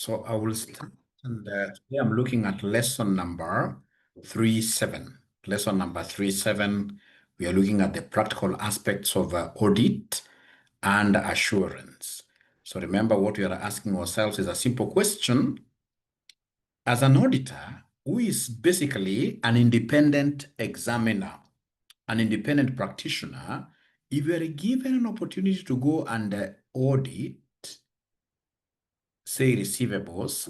So I will start, and today I'm looking at lesson number 37. Lesson number 37, we are looking at the practical aspects of audit and assurance. So remember, what we are asking ourselves is a simple question. As an auditor, who is basically an independent examiner, an independent practitioner, if you are given an opportunity to go and audit, say, receivables,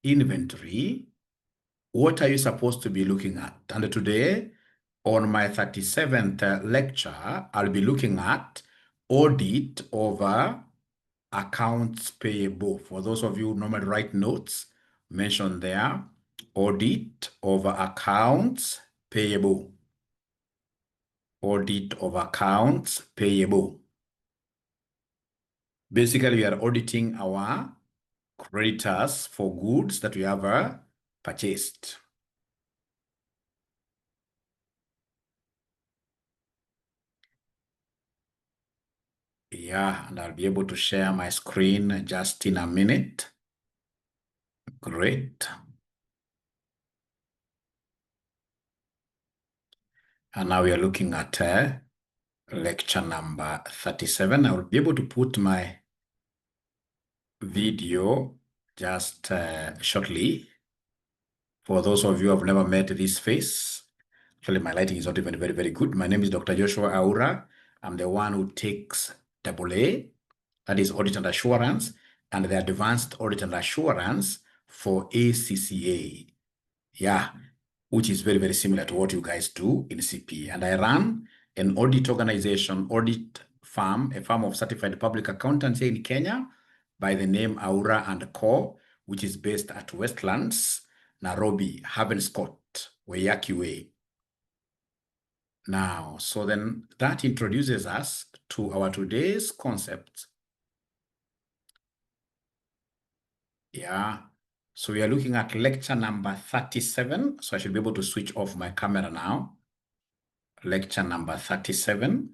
inventory, what are you supposed to be looking at? And today, on my 37th lecture, I'll be looking at audit over accounts payable. For those of you who normally write notes, mention there, audit over accounts payable. Audit over accounts payable. Basically, we are auditing our creditors for goods that we have purchased. Yeah, and I'll be able to share my screen just in a minute. Great. And now we are looking at lecture number 37. I will be able to put my video just shortly. For those of you who have never met this face, actually my lighting is not even very, very good. My name is Dr. Joshua Aura. I'm the one who takes AA, that is Audit and Assurance, and the Advanced Audit and Assurance for ACCA. Yeah, which is very, very similar to what you guys do in CP. And I run an audit organization, audit firm, a firm of certified public accountants here in Kenya by the name Aura & Co., which is based at Westlands, Nairobi, Havenscott, Wayaki Way. Now, so then that introduces us to our today's concept. Yeah. So we are looking at lecture number 37. So I should be able to switch off my camera now. Lecture number 37.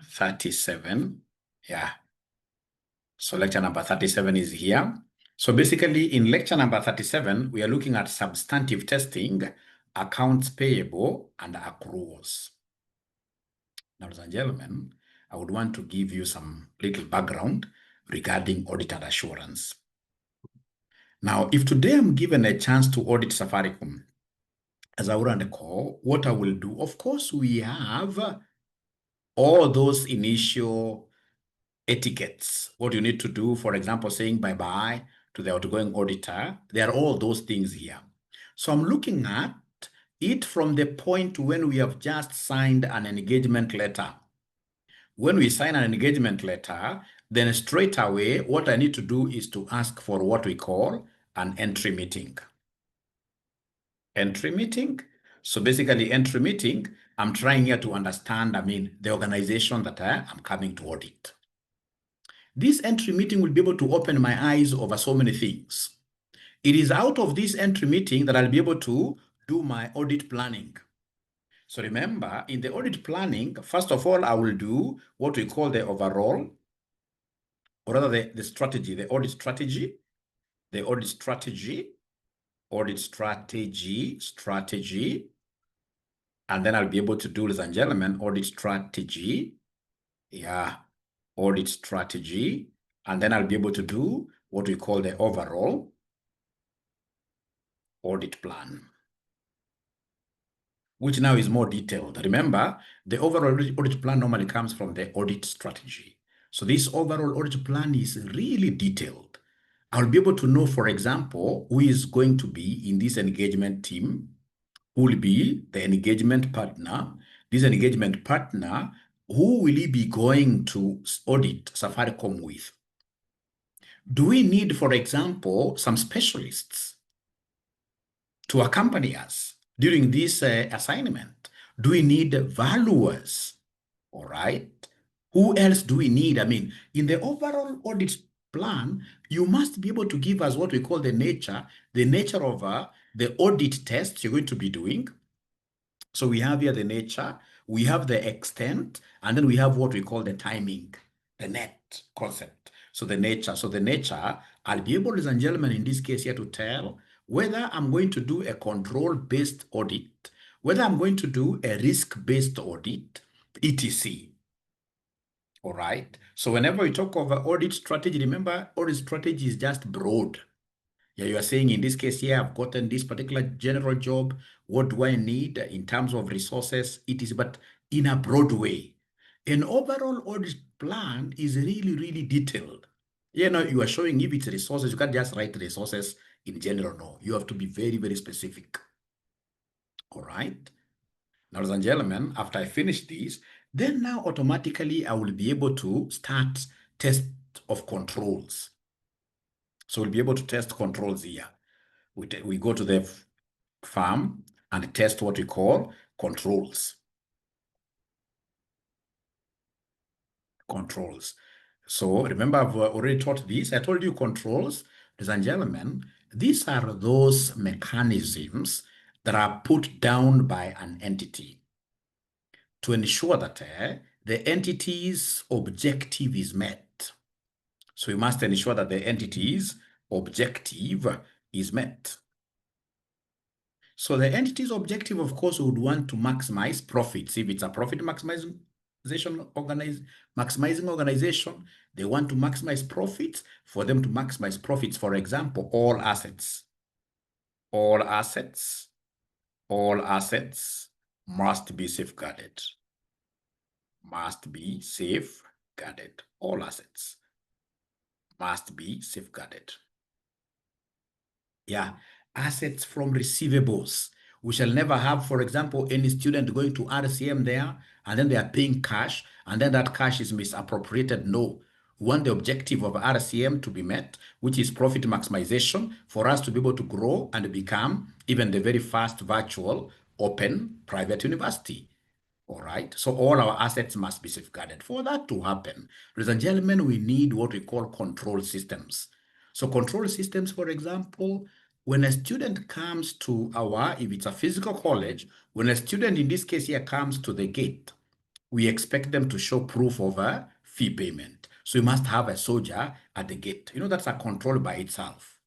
37. Yeah. So lecture number 37 is here. So basically in lecture number 37, we are looking at substantive testing, accounts payable, and accruals. Now, ladies and gentlemen, I would want to give you some little background regarding audit and assurance. Now, if today I'm given a chance to audit Safaricom as I run the call, what I will do, of course, we have all those initial etiquettes, what you need to do, for example, saying bye-bye to the outgoing auditor. There are all those things here. So I'm looking at it from the point when we have just signed an engagement letter. When we sign an engagement letter, then straight away, what I need to do is to ask for what we call an entry meeting. Entry meeting. So basically, entry meeting, I'm trying here to understand, the organization that I'm coming to audit. This entry meeting will be able to open my eyes over so many things. It is out of this entry meeting that I'll be able to do my audit planning. So remember, in the audit planning, first of all, I will do what we call the overall, or rather the strategy, the audit strategy, and then I'll be able to do, ladies and gentlemen, audit strategy. Yeah, audit strategy. And then I'll be able to do what we call the overall audit plan, which now is more detailed. Remember, the overall audit plan normally comes from the audit strategy. So this overall audit plan is really detailed. I'll be able to know, for example, who is going to be in this engagement team, who will be the engagement partner. This engagement partner, who will he be going to audit Safaricom with? Do we need, for example, some specialists to accompany us during this assignment? Do we need valuers? All right. Who else do we need? In the overall audit plan, you must be able to give us what we call the nature of the audit tests you're going to be doing. So we have here the nature, we have the extent, and then we have what we call the timing, the net concept. So the nature, I'll be able, ladies and gentlemen, in this case here to tell whether I'm going to do a control-based audit, whether I'm going to do a risk-based audit, etc. All right. So whenever we talk of audit strategy, remember, audit strategy is just broad. Yeah, you are saying in this case here, I've gotten this particular general job. What do I need in terms of resources? It is, but in a broad way. An overall audit plan is really, really detailed. You know, you are showing if it's resources, you can't just write resources in general. No, you have to be very, very specific. All right. Now, ladies and gentlemen, after I finish this, then now automatically I will be able to start test of controls. So we'll be able to test controls here. We go to the farm and test what we call controls. Controls. So remember, I've already taught this. I told you controls, ladies and gentlemen, these are those mechanisms that are put down by an entity to ensure that the entity's objective is met. So we must ensure that the entity's objective is met. So the entity's objective, of course, would want to maximize profits. If it's a profit maximizing organization, they want to maximize profits. For them to maximize profits, for example, all assets must be safeguarded. Must be safeguarded. All assets must be safeguarded. Yeah, assets from receivables. We shall never have, for example, any student going to RCM there, and then they are paying cash, and then that cash is misappropriated. No. We want the objective of RCM to be met, which is profit maximization, for us to be able to grow and become even the very first virtual open private university. All right. So all our assets must be safeguarded. For that to happen, ladies and gentlemen, we need what we call control systems. So control systems, for example, when a student comes to if it's a physical college, when a student in this case here comes to the gate, we expect them to show proof of a fee payment. So you must have a soldier at the gate. You know, that's a control by itself.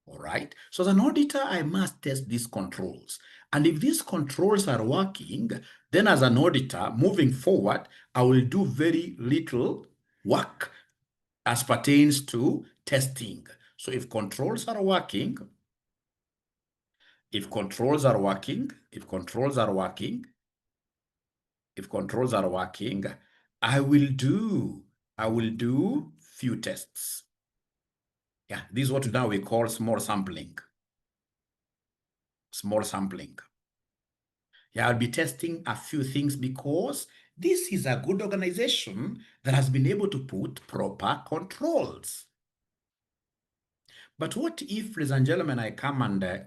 All right. So as an auditor, I must test these controls. And if these controls are working, then as an auditor, moving forward, I will do very little work as pertains to testing. So if controls are working, I will do few tests. Yeah, this is what now we call small sampling. Small sampling. Yeah, I'll be testing a few things because this is a good organization that has been able to put proper controls. But what if, ladies and gentlemen, I come to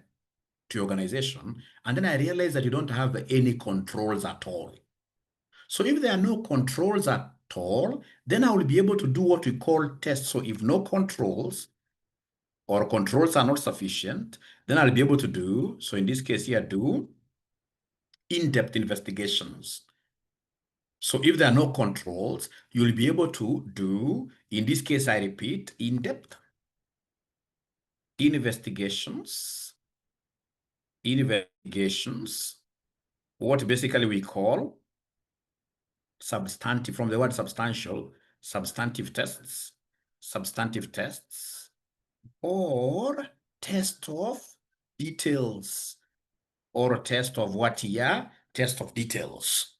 your organization and then I realize that you don't have any controls at all? So if there are no controls at all, then I will be able to do what we call tests. So if no controls or controls are not sufficient, then I'll be able to do, so in this case here, do in-depth investigations. So if there are no controls, you'll be able to do, in this case, I repeat, in-depth investigations, what basically we call substantive, from the word substantial, substantive tests, or test of details, or test of what here? Test of details.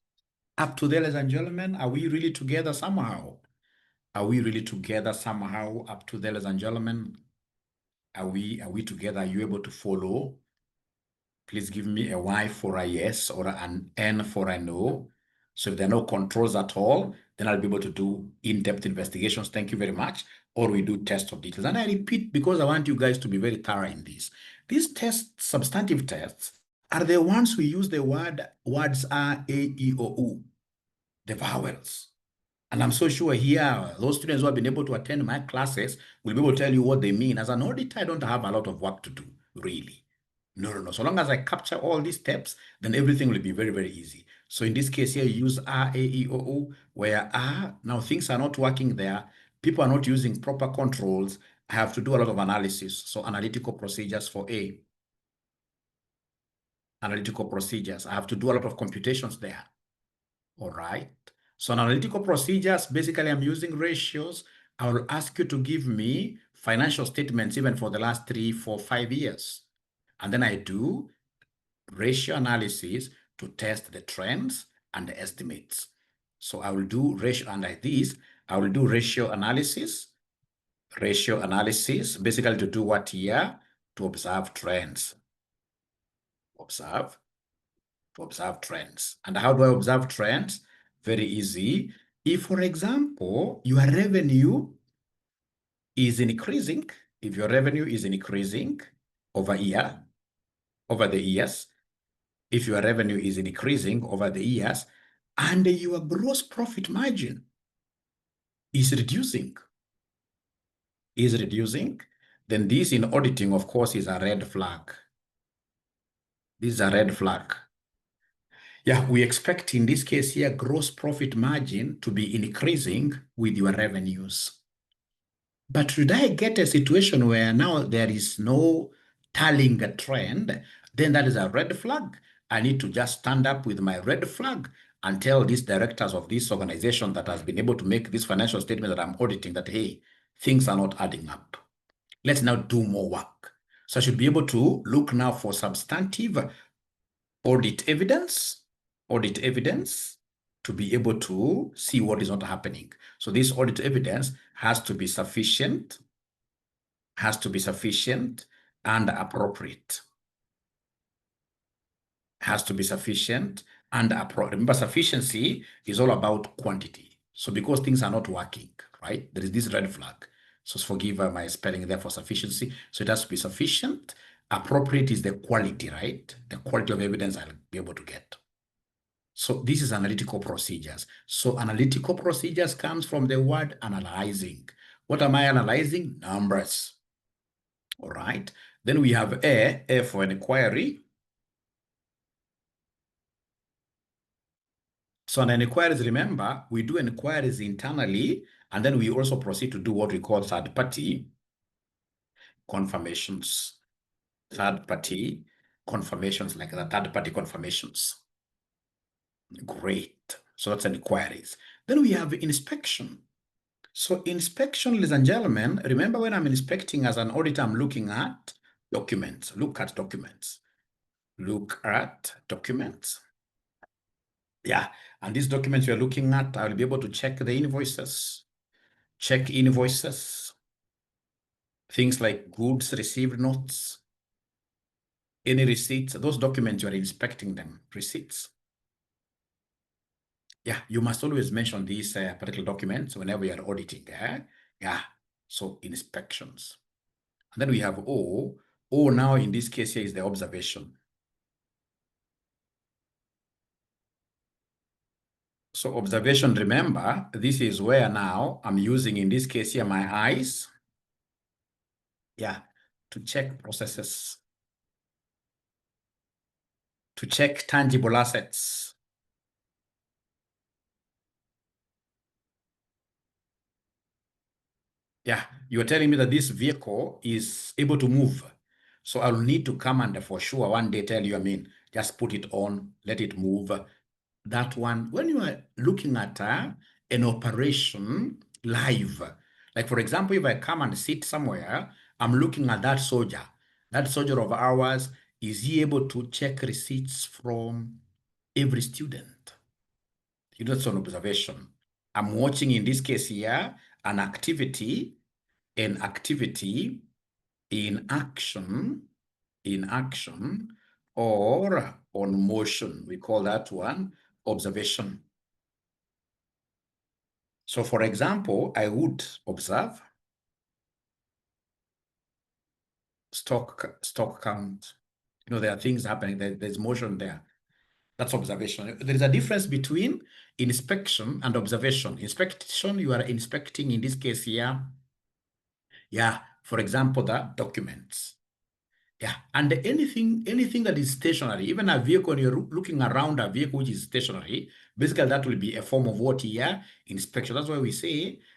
Up to there, ladies and gentlemen, are we really together somehow? Are we really together somehow? Up to there, ladies and gentlemen, are we together? Are you able to follow? Please give me a Y for a yes or an N for a no. So if there are no controls at all, then I'll be able to do in-depth investigations. Thank you very much. Or we do test of details. And I repeat, because I want you guys to be very thorough in this. These tests, substantive tests, are the ones we use the words are A, E, O, U, the vowels. And I'm so sure here, those students who have been able to attend my classes will be able to tell you what they mean. As an auditor, I don't have a lot of work to do, really. No. So long as I capture all these steps, then everything will be very, very easy. So in this case here, you use A, E, O, U, where now things are not working there. people are not using proper controls, I have to do a lot of analysis. So analytical procedures for A. Analytical procedures, I have to do a lot of computations there. All right. So analytical procedures, basically I'm using ratios. I will ask you to give me financial statements even for the last 3, 4, 5 years. And then I do ratio analysis to test the trends and the estimates. So I will do ratio, and like this, I will do ratio analysis, basically to do what here? To observe trends. Observe trends. And how do I observe trends? Very easy. If, for example, your revenue is increasing, if your revenue is increasing over the years, if your revenue is increasing over the years, and your gross profit margin is reducing, then this in auditing, of course, is a red flag. This is a red flag. Yeah, we expect in this case here, gross profit margin to be increasing with your revenues. But should I get a situation where now there is no telling a trend, then that is a red flag. I need to just stand up with my red flag and tell these directors of this organization that has been able to make this financial statement that I'm auditing that, hey, things are not adding up. Let's now do more work. So I should be able to look now for substantive audit evidence to be able to see what is not happening. So this audit evidence has to be sufficient, and appropriate. Remember, sufficiency is all about quantity. So because things are not working, right? There is this red flag. So forgive my spelling there for sufficiency. So it has to be sufficient. Appropriate is the quality, right? The quality of evidence I'll be able to get. So this is analytical procedures. So analytical procedures comes from the word analyzing. What am I analyzing? Numbers. All right. Then we have A for an inquiry. So on an inquiries, remember, we do inquiries internally, and then we also proceed to do what we call third-party confirmations. Third-party confirmations, like the third-party confirmations. Great. So that's an inquiries. Then we have inspection. So inspection, ladies and gentlemen, remember when I'm inspecting as an auditor, I'm looking at documents. Look at documents. Yeah, and these documents you're looking at, I'll be able to check the invoices. Things like goods received notes, any receipts, those documents you are inspecting them, receipts. Yeah, you must always mention these particular documents whenever you're auditing. Yeah, so inspections. And then we have O. O now in this case here is the observation. So observation, remember, this is where now I'm using, in this case here, my eyes. Yeah, to check processes, to check tangible assets. Yeah, you're telling me that this vehicle is able to move. So I'll need to come and for sure one day tell you, just put it on, let it move. That one, when you are looking at an operation live, like for example, if I come and sit somewhere, I'm looking at that soldier of ours, is he able to check receipts from every student? That's an observation. I'm watching, in this case here, an activity in action, or on motion. We call that one observation. So for example, I would observe stock count. There are things happening, there's motion there. That's observation. There is a difference between inspection and observation. Inspection, you are inspecting, in this case here, yeah, for example, the documents. Yeah, and anything that is stationary, even a vehicle, when you're looking around a vehicle which is stationary, basically that will be a form of what here? Inspection. That's why we say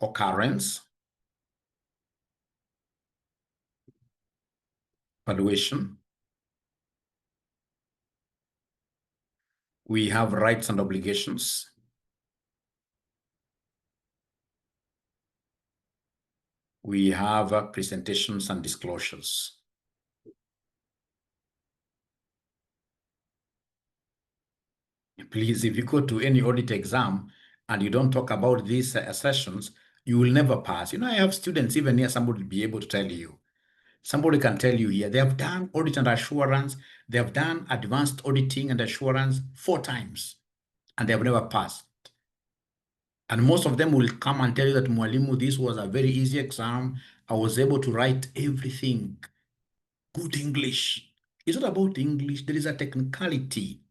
occurrence, valuation. We have rights and obligations. We have presentations and disclosures. Please, if you go to any audit exam and you don't talk about these sessions, you will never pass. You know, I have students even here, somebody will be able to tell you. Somebody can tell you here, they have done audit and assurance, they have done advanced auditing and assurance 4 times, and they have never passed. And most of them will come and tell you that, Mwalimu, this was a very easy exam. I was able to write everything. Good English. It's not about English. There is a technicality.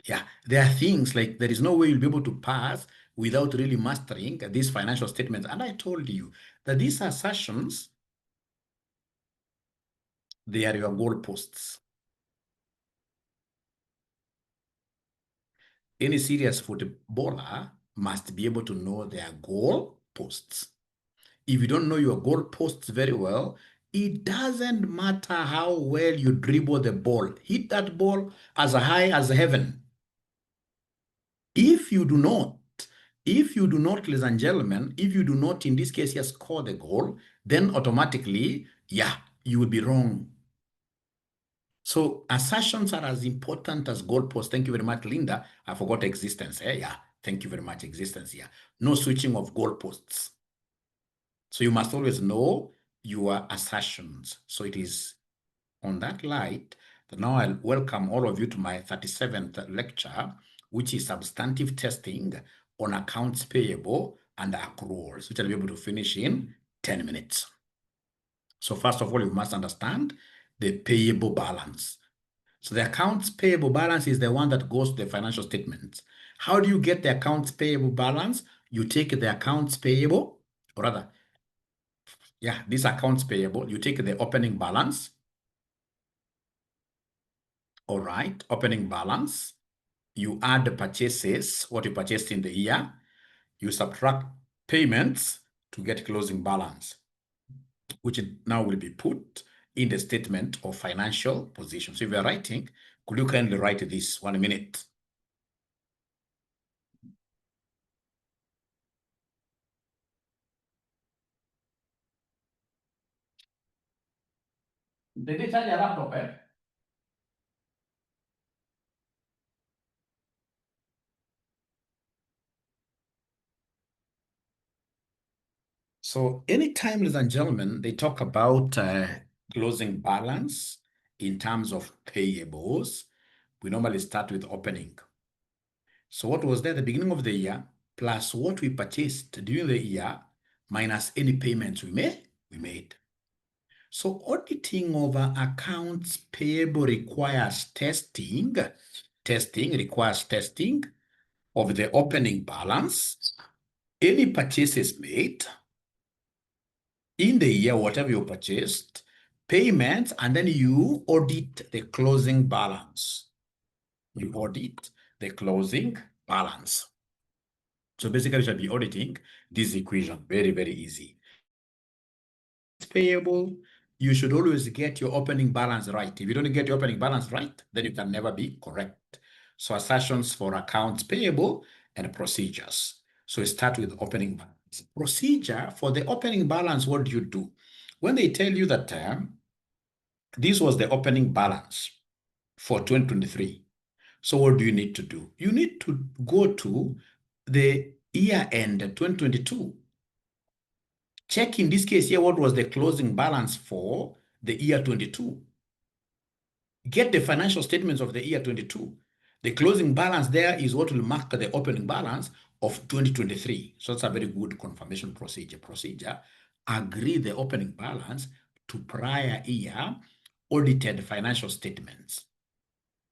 Yeah, there are things like there is no way you'll be able to pass without really mastering these financial statements. And I told you that these assertions, they are your goalposts. Any serious footballer must be able to know their goalposts. If you don't know your goalposts very well, it doesn't matter how well you dribble the ball. Hit that ball as high as heaven. If you do not, ladies and gentlemen, if you do not, in this case, here, score the goal, then automatically, yeah, you will be wrong. So assertions are as important as goalposts. Thank you very much, Linda. I forgot existence. Yeah, thank you very much, existence here. No switching of goalposts. So you must always know your assertions. So it is on that light that now I'll welcome all of you to my 37th lecture, which is substantive testing on accounts payable and accruals, which I'll be able to finish in 10 minutes. So first of all, you must understand the payable balance. So the accounts payable balance is the one that goes to the financial statements. How do you get the accounts payable balance? You take the accounts payable, or rather, yeah, this accounts payable, you take the opening balance. All right, opening balance. You add the purchases, what you purchased in the year. You subtract payments to get closing balance, which now will be put in the statement of financial position. So if you're writing, could you kindly write this 1 minute? Did they charge your laptop, eh? So anytime, ladies and gentlemen, they talk about closing balance in terms of payables, we normally start with opening. So what was there at the beginning of the year, plus what we purchased during the year, minus any payments we made. So auditing over accounts payable requires testing. Testing requires testing of the opening balance, any purchases made in the year, whatever you purchased, payments, and then you audit the closing balance. You audit the closing balance. So basically, you should be auditing this equation. Very, very easy. It's payable. You should always get your opening balance right. If you don't get your opening balance right, then you can never be correct. So assertions for accounts payable and procedures. So we start with opening balance. Procedure for the opening balance, what do you do? When they tell you that this was the opening balance for 2023, so what do you need to do? You need to go to the year end 2022. Check in this case here, what was the closing balance for the year 22? Get the financial statements of the year 22. The closing balance there is what will mark the opening balance of 2023. So that's a very good confirmation procedure. Agree the opening balance to prior year audited financial statements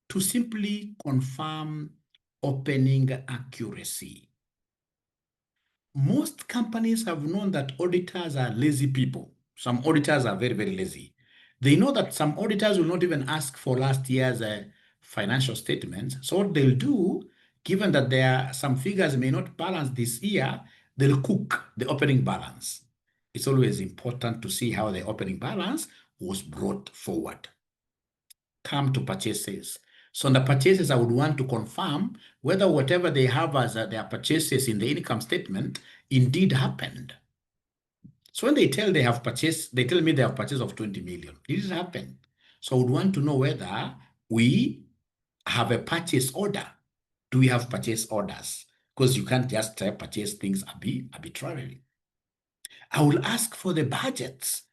to simply confirm opening accuracy. Most companies have known that auditors are lazy people. Some auditors are very, very lazy. They know that some auditors will not even ask for last year's financial statements. So what they'll do, given that there are some figures may not balance this year, they'll cook the opening balance. It's always important to see how the opening balance was brought forward. Come to purchases. So on the purchases, I would want to confirm whether whatever they have as their purchases in the income statement indeed happened. So when they tell me they have purchased of 20 million. Did it happen? So I would want to know whether we have a purchase order. Do we have purchase orders? Because you can't just purchase things arbitrarily. I will ask for the budgets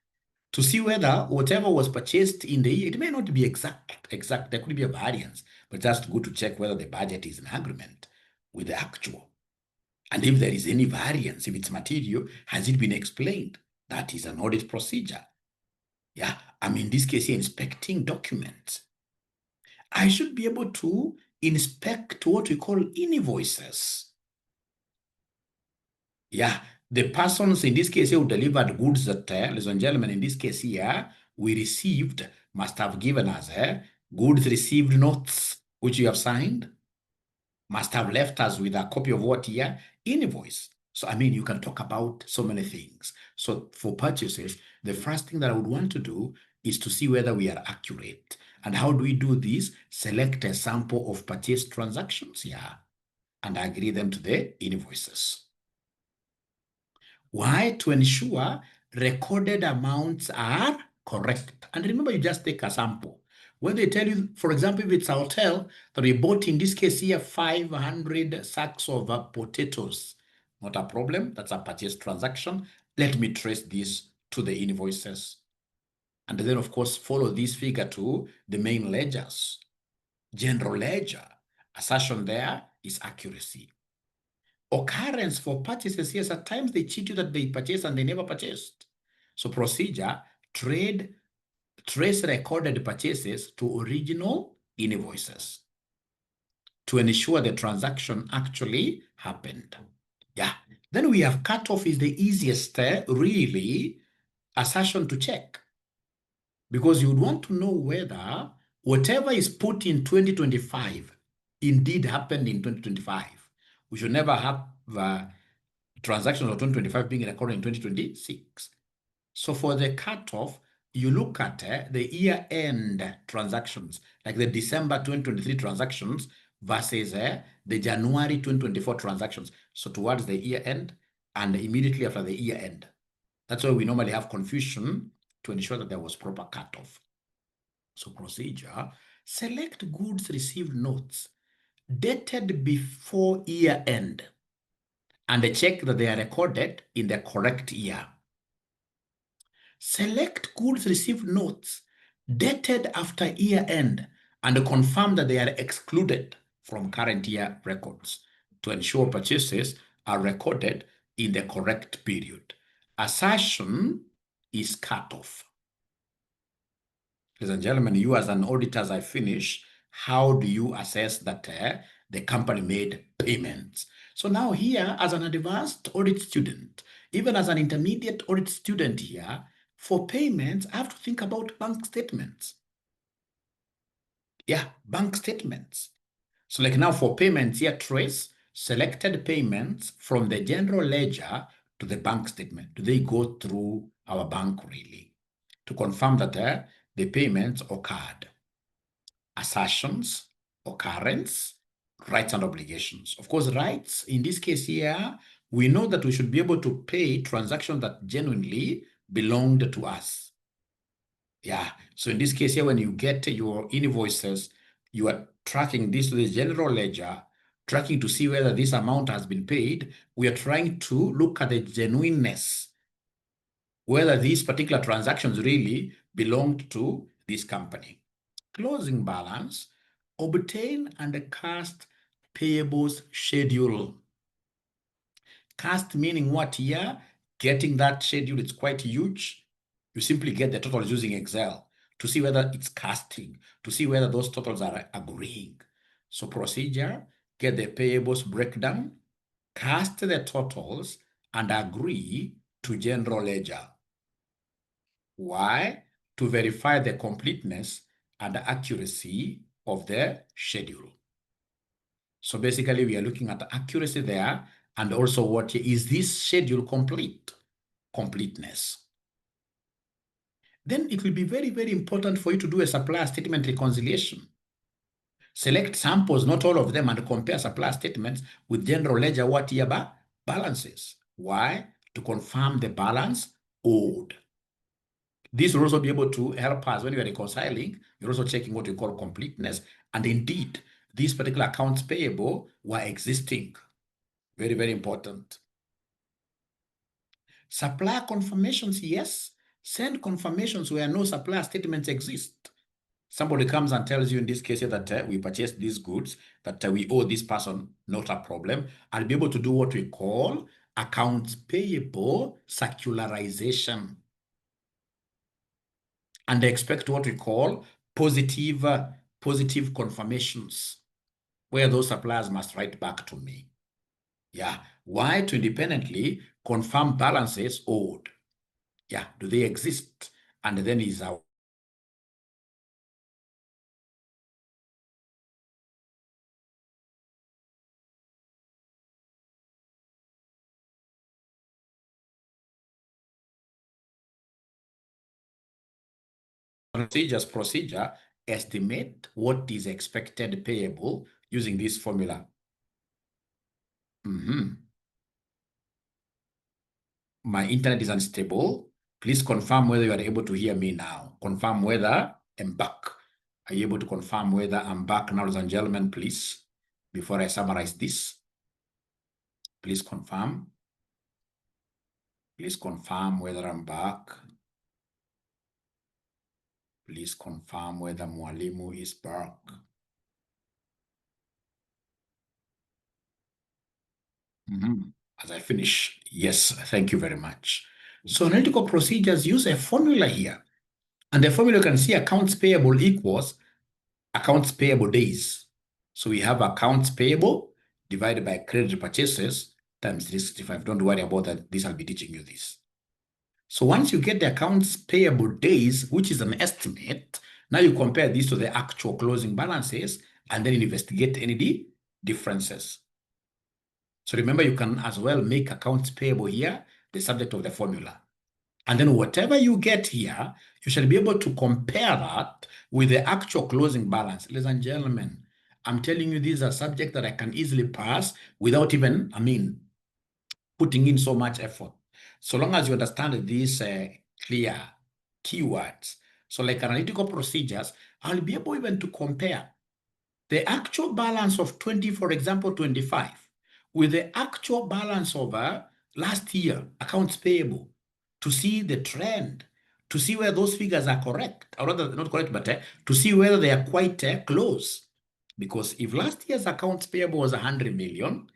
to see whether whatever was purchased in the year, it may not be exact. There could be a variance, but just good to check whether the budget is in agreement with the actual. And if there is any variance, if it's material, has it been explained? That is an audit procedure. Yeah, I'm in this case here inspecting documents. I should be able to inspect what we call invoices. Yeah, the persons in this case here who delivered goods that, ladies and gentlemen, in this case here, we received, must have given us goods received notes, which you have signed, must have left us with a copy of what here? Invoice. So, I mean, you can talk about so many things. So for purchases, the first thing that I would want to do is to see whether we are accurate. And how do we do this? Select a sample of purchase transactions here and agree them to the invoices. Why? To ensure recorded amounts are correct. And remember, you just take a sample. When they tell you, for example, if it's a hotel that we bought, in this case here, 500 sacks of potatoes, not a problem. That's a purchase transaction. Let me trace this to the invoices. And then, of course, follow this figure to the main ledgers. General ledger. Assertion there is accuracy. Occurrence for purchases, yes, at times they cheat you that they purchased and they never purchased. So procedure, trace recorded purchases to original invoices to ensure the transaction actually happened. Yeah. Then we have cutoff is the easiest, really, assertion to check. Because you would want to know whether whatever is put in 2025 indeed happened in 2025. We should never have transactions of 2025 being recorded in 2026. So for the cutoff, you look at the year-end transactions, like the December 2023 transactions versus the January 2024 transactions. So towards the year-end and immediately after the year-end. That's why we normally have confusion to ensure that there was proper cutoff. So procedure, select goods received notes dated before year-end and check that they are recorded in the correct year. Select goods received notes dated after year-end and confirm that they are excluded from current year records to ensure purchases are recorded in the correct period. Assertion is cut off. Ladies and gentlemen, you as an auditor, as I finish, how do you assess that the company made payments? So now here, as an advanced audit student, even as an intermediate audit student here, for payments, I have to think about bank statements. Yeah, bank statements. So like now for payments here, trace selected payments from the general ledger to the bank statement. Do they go through our bank really? To confirm that the payments occurred. Assertions, occurrence, rights and obligations. Of course, rights, in this case here, we know that we should be able to pay transactions that genuinely belonged to us. Yeah, so in this case here, when you get your invoices, you are tracking this to the general ledger, tracking to see whether this amount has been paid. We are trying to look at the genuineness, whether these particular transactions really belonged to this company. Closing balance, obtain and cast payables schedule. Cast meaning what here? Getting that schedule, it's quite huge. You simply get the totals using Excel to see whether it's casting, to see whether those totals are agreeing. So procedure, get the payables breakdown, cast the totals, and agree to general ledger. Why? To verify the completeness and the accuracy of the schedule. So basically, we are looking at the accuracy there And also what is this schedule complete? Completeness. Then it will be very, very important for you to do a supplier statement reconciliation. Select samples, not all of them, and compare supplier statements with general ledger what year balances. Why? To confirm the balance owed. This will also be able to help us when you are reconciling. You're also checking what you call completeness. And indeed, these particular accounts payable were existing. Very, very important. Supplier confirmations, yes. Send confirmations where no supplier statements exist. Somebody comes and tells you in this case that we purchased these goods, that we owe this person, not a problem. I'll be able to do what we call accounts payable circularization. And expect what we call positive confirmations, where those suppliers must write back to me. Yeah. Why? To independently confirm balances owed. Yeah. Do they exist? And then is our procedure, estimate what is expected payable using this formula. My internet is unstable. Please confirm whether you are able to hear me now. Confirm whether I'm back. Are you able to confirm whether I'm back now, ladies and gentlemen, please? Before I summarize this, please confirm. Please confirm whether I'm back. Please confirm whether Mwalimu is back. As I finish, yes, thank you very much. So analytical procedures use a formula here. And the formula you can see accounts payable equals accounts payable days. So we have accounts payable divided by credit purchases times 365. Don't worry about that. This I'll be teaching you this. So once you get the accounts payable days, which is an estimate, now you compare this to the actual closing balances and then investigate any differences. So remember, you can as well make accounts payable here the subject of the formula. And then whatever you get here, you shall be able to compare that with the actual closing balance. Ladies and gentlemen, I'm telling you, these are subjects that I can easily pass without even, putting in so much effort. So long as you understand these clear keywords. So like analytical procedures, I'll be able even to compare the actual balance of 20, for example, 25, with the actual balance of last year, accounts payable, to see the trend, to see where those figures are correct, or rather not correct, but to see whether they are quite close. Because if last year's accounts payable was 100 million,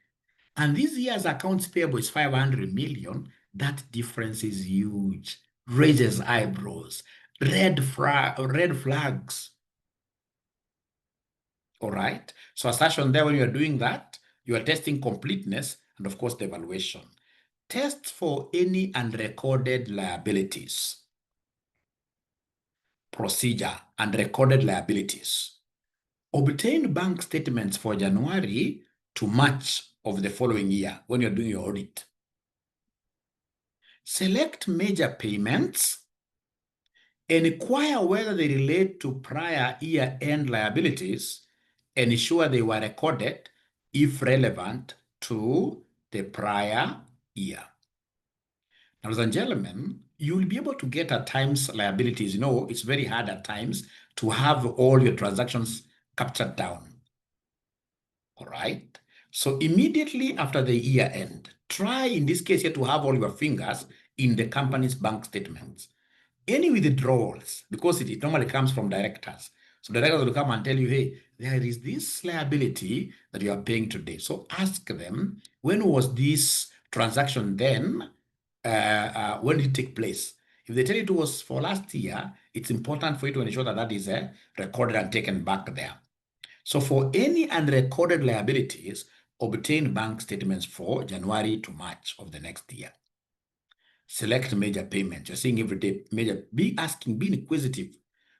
and this year's accounts payable is 500 million, that difference is huge. Raises eyebrows, red flags. All right. So assertion there, when you're doing that, you are testing completeness and of course the evaluation. Test for any unrecorded liabilities. Procedure, unrecorded liabilities. Obtain bank statements for January to March of the following year when you're doing your audit. Select major payments. Inquire whether they relate to prior year-end liabilities and ensure they were recorded if relevant to the prior year. Now, ladies and gentlemen, you will be able to get at times liabilities. You know, it's very hard at times to have all your transactions captured down. All right. So immediately after the year end, try in this case here to have all your fingers in the company's bank statements. Any withdrawals, because it normally comes from directors. So directors will come and tell you, hey, there is this liability that you are paying today. So ask them, when was this transaction then? When did it take place? If they tell you it was for last year, it's important for you to ensure that that is recorded and taken back there. So for any unrecorded liabilities, obtain bank statements for January to March of the next year. Select major payments. You're seeing every day major. Be asking, be inquisitive.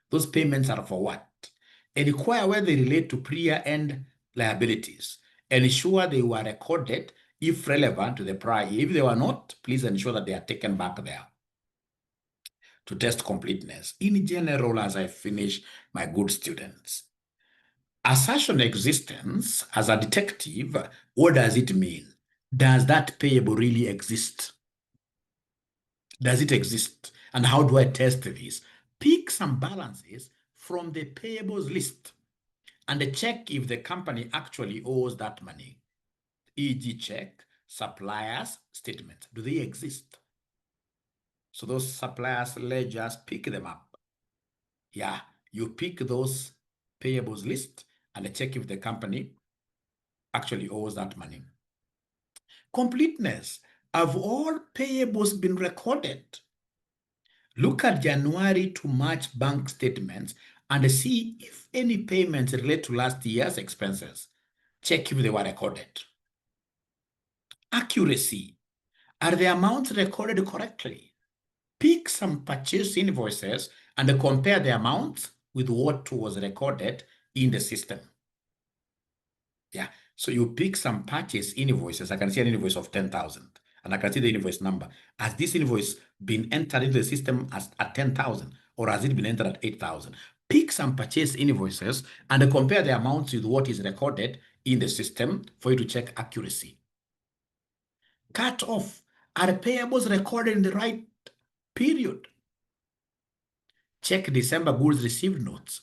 Those payments are for what? And inquire whether they relate to pre-year end liabilities. And ensure they were recorded if relevant to the prior. If they were not, please ensure that they are taken back there to test completeness. In general, as I finish, my good students, assertion existence as a detective, what does it mean? Does that payable really exist? Does it exist? And how do I test this? Pick some balances from the payables list and check if the company actually owes that money. E.g. check suppliers' statements. Do they exist? So those suppliers' ledgers, pick them up. Yeah, you pick those payables list and check if the company actually owes that money. Completeness. Have all payables been recorded? Look at January to March bank statements and see if any payments relate to last year's expenses. Check if they were recorded. Accuracy. Are the amounts recorded correctly? Pick some purchase invoices and compare the amounts with what was recorded in the system. Yeah, so you pick some purchase invoices. I can see an invoice of 10,000 and I can see the invoice number. Has this invoice been entered into the system as at 10,000 or has it been entered at 8,000? Pick some purchase invoices and compare the amounts with what is recorded in the system for you to check accuracy. Cut off. Are payables recorded in the right period? Check December goods received notes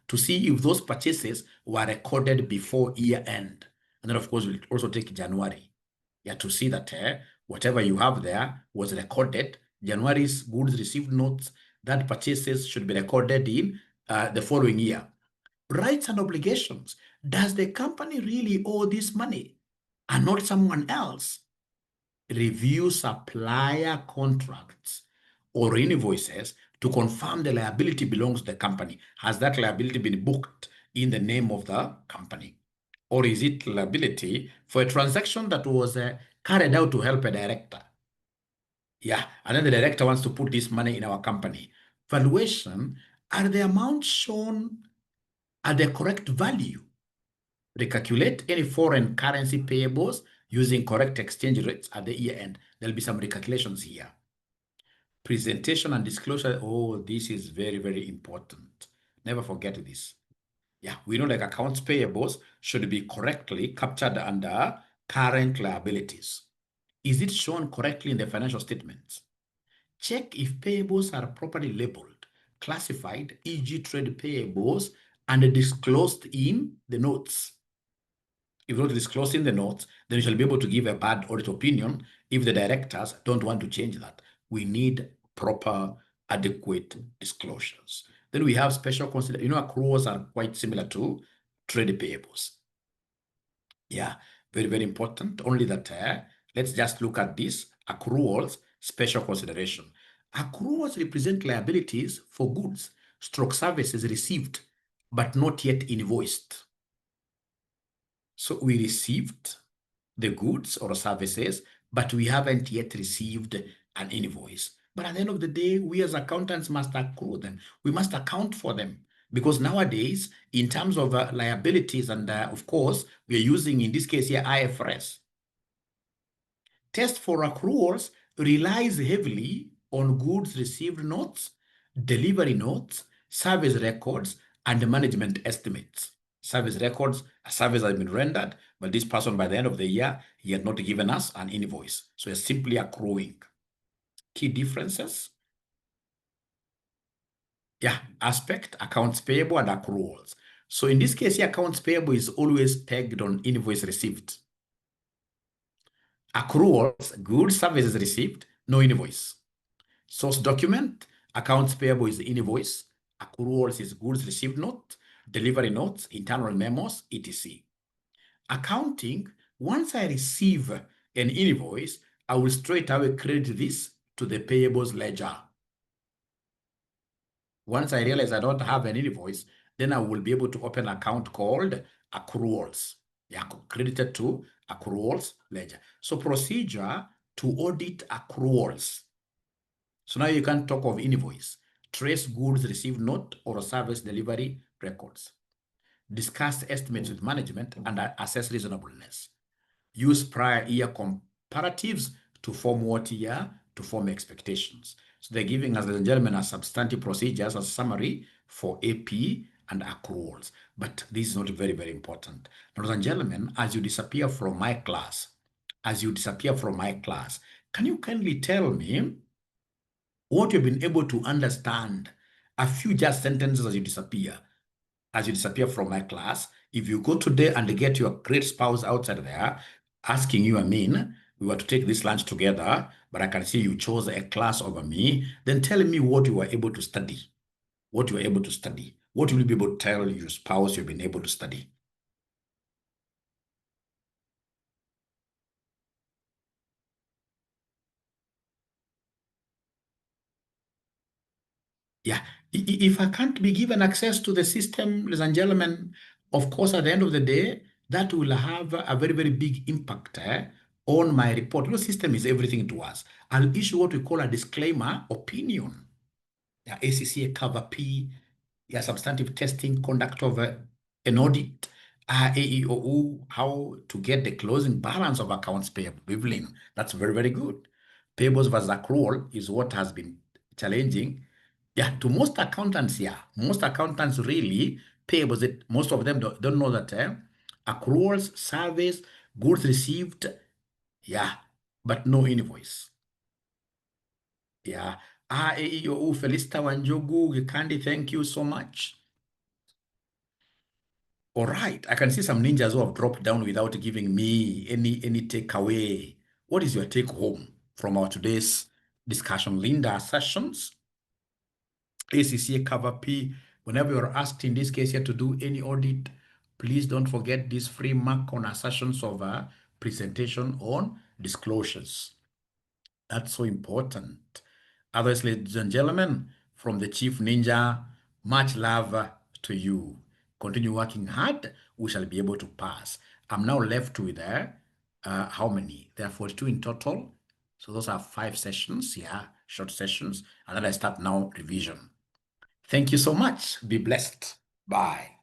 to see if those purchases were recorded before year end. And then of course, we'll also take January. Yeah, to see that whatever you have there was recorded. January's goods received notes, that purchases should be recorded in the following year. Rights and obligations. Does the company really owe this money and not someone else? Review supplier contracts or invoices to confirm the liability belongs to the company. Has that liability been booked in the name of the company? Or is it liability for a transaction that was carried out to help a director? Yeah, and then the director wants to put this money in our company. Valuation, are the amounts shown at the correct value? Recalculate any foreign currency payables using correct exchange rates at the year end. There'll be some recalculations here. Presentation and disclosure. Oh, this is very, very important. Never forget this. Yeah, we know like accounts payables should be correctly captured under current liabilities. Is it shown correctly in the financial statements? Check if payables are properly labeled, classified, e.g. trade payables, and disclosed in the notes. If not disclosed in the notes, then you shall be able to give a bad audit opinion if the directors don't want to change that. We need proper, adequate disclosures. Then we have special consideration. Accruals are quite similar to trade payables. Yeah, very, very important. Only that, let's just look at this. Accruals, special consideration. Accruals represent liabilities for goods, services received, but not yet invoiced. So we received the goods or services, but we haven't yet received an invoice. But at the end of the day, we as accountants must accrue them. We must account for them. Because nowadays, in terms of liabilities, and of course, we are using, in this case here, IFRS. Test for accruals relies heavily on goods received notes, delivery notes, service records, and management estimates. Service records, a service has been rendered, but this person, by the end of the year, he had not given us an invoice. So it's simply accruing. Key differences. Yeah, aspect, accounts payable and accruals. So in this case, accounts payable is always pegged on invoice received. Accruals, goods, services received, no invoice. Source document, accounts payable is invoice, accruals is goods received note, delivery notes, internal memos, etc. Accounting, once I receive an invoice, I will straight away credit this to the payables ledger. Once I realize I don't have an invoice, then I will be able to open an account called accruals. Yeah, credited to accruals ledger. So procedure to audit accruals. So now you can talk of invoice, trace goods received note or service delivery records, discuss estimates with management and assess reasonableness. use prior year comparatives to form what year? To form expectations. So they're giving us, ladies and gentlemen, a substantive procedures as a summary for AP and accruals. But this is not very, very important. Ladies and gentlemen, as you disappear from my class, can you kindly tell me what you've been able to understand? A few just sentences as you disappear from my class. If you go today and get your great spouse outside there asking you, we were to take this lunch together, but I can see you chose a class over me, then tell me what you were able to study. What will you be able to tell your spouse you've been able to study? Yeah, if I can't be given access to the system, ladies and gentlemen, of course, at the end of the day, that will have a very, very big impact on my report. Your system is everything to us. I'll issue what we call a disclaimer opinion. Yeah, ACCA cover P, yeah, substantive testing, conduct of an audit, AEOU, how to get the closing balance of accounts payable. Evelyn, that's very, very good. Payables versus accrual is what has been challenging. Yeah, to most accountants, most accountants really, payables, most of them don't know that accruals, service, goods received, yeah, but no invoice. Yeah. AEOU, Felista Wanjogu, Gikandi, thank you so much. All right, I can see some ninjas who have dropped down without giving me any takeaway. What is your take home from our today's discussion? Linda, Assertions, ACCA cover P. Whenever you're asked in this case here to do any audit, please don't forget this free mark on assertions of a presentation on disclosures. That's so important. Others, ladies and gentlemen, from the Chief Ninja, much love to you. Continue working hard. We shall be able to pass. I'm now left with how many? There are 42 in total. So those are 5 sessions, short sessions. And then I start now revision. Thank you so much. Be blessed. Bye.